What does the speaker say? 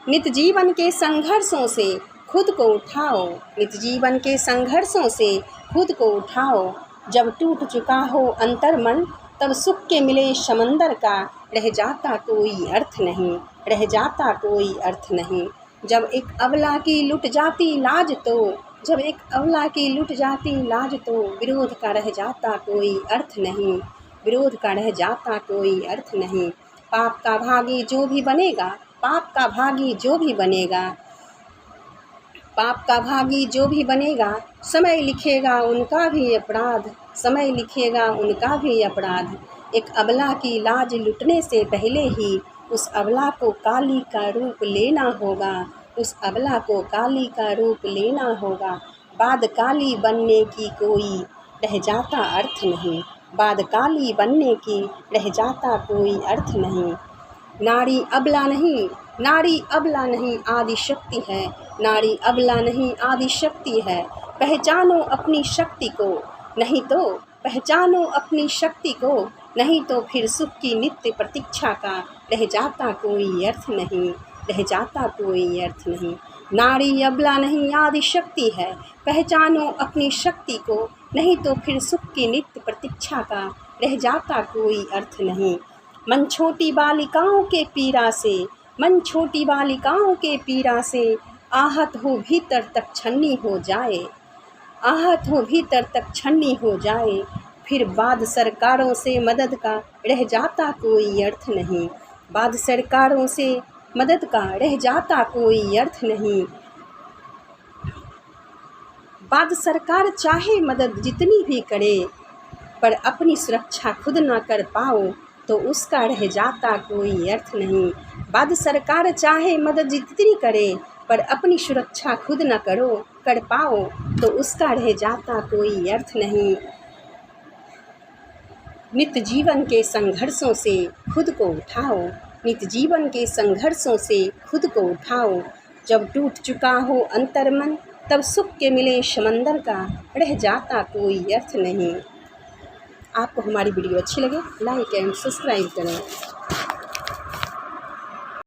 नित जीवन के संघर्षों से खुद को उठाओ, नित जीवन के संघर्षों से खुद को उठाओ। जब टूट चुका हो अंतर मन, तब सुख के मिले समंदर का रह जाता कोई अर्थ नहीं, रह जाता कोई अर्थ नहीं। जब एक अबला की लुट जाती लाज तो, जब एक अबला की लुट जाती लाज तो, विरोध का रह जाता कोई अर्थ नहीं, विरोध का रह जाता कोई अर्थ नहीं। पाप का भागी जो भी बनेगा, पाप का भागी जो भी बनेगा, पाप का भागी जो भी बनेगा, समय लिखेगा उनका भी अपराध, समय लिखेगा उनका भी अपराध। एक अबला की लाज लुटने से पहले ही उस अबला को काली का रूप लेना होगा, उस अबला को काली का रूप लेना होगा। बाद काली बनने की कोई रह जाता अर्थ नहीं, बाद काली बनने की रह जाता कोई अर्थ नहीं। नारी अबला नहीं, नारी अबला नहीं आदि शक्ति है, नारी अबला नहीं आदि शक्ति है। पहचानो अपनी शक्ति को, नहीं तो पहचानो अपनी शक्ति को, नहीं तो फिर सुख की नित्य प्रतीक्षा का रह जाता कोई अर्थ नहीं, रह जाता कोई अर्थ नहीं। नारी अबला नहीं आदि शक्ति है, पहचानो अपनी शक्ति को, नहीं तो फिर सुख की नित्य प्रतीक्षा का रह जाता कोई अर्थ नहीं। मन छोटी बालिकाओं के पीड़ा से, मन छोटी बालिकाओं के पीड़ा से, आहत हो भीतर तक छन्नी हो जाए, आहत हो भीतर तक छन्नी हो जाए। फिर बाद सरकारों से मदद का रह जाता कोई अर्थ नहीं, बाद सरकारों से मदद का रह जाता कोई अर्थ नहीं। बाद सरकार चाहे मदद जितनी भी करे, पर अपनी सुरक्षा खुद ना कर पाओ तो उसका रह जाता कोई अर्थ नहीं। बाद सरकार चाहे मदद जितनी करे, पर अपनी सुरक्षा खुद न कर पाओ तो उसका रह जाता कोई अर्थ नहीं। नित जीवन के संघर्षों से खुद को उठाओ, नित जीवन के संघर्षों से खुद को उठाओ। जब टूट चुका हो अंतर्मन, तब सुख के मिले समंदर का रह जाता कोई अर्थ नहीं। आपको हमारी वीडियो अच्छी लगे लाइक एंड सब्सक्राइब करें।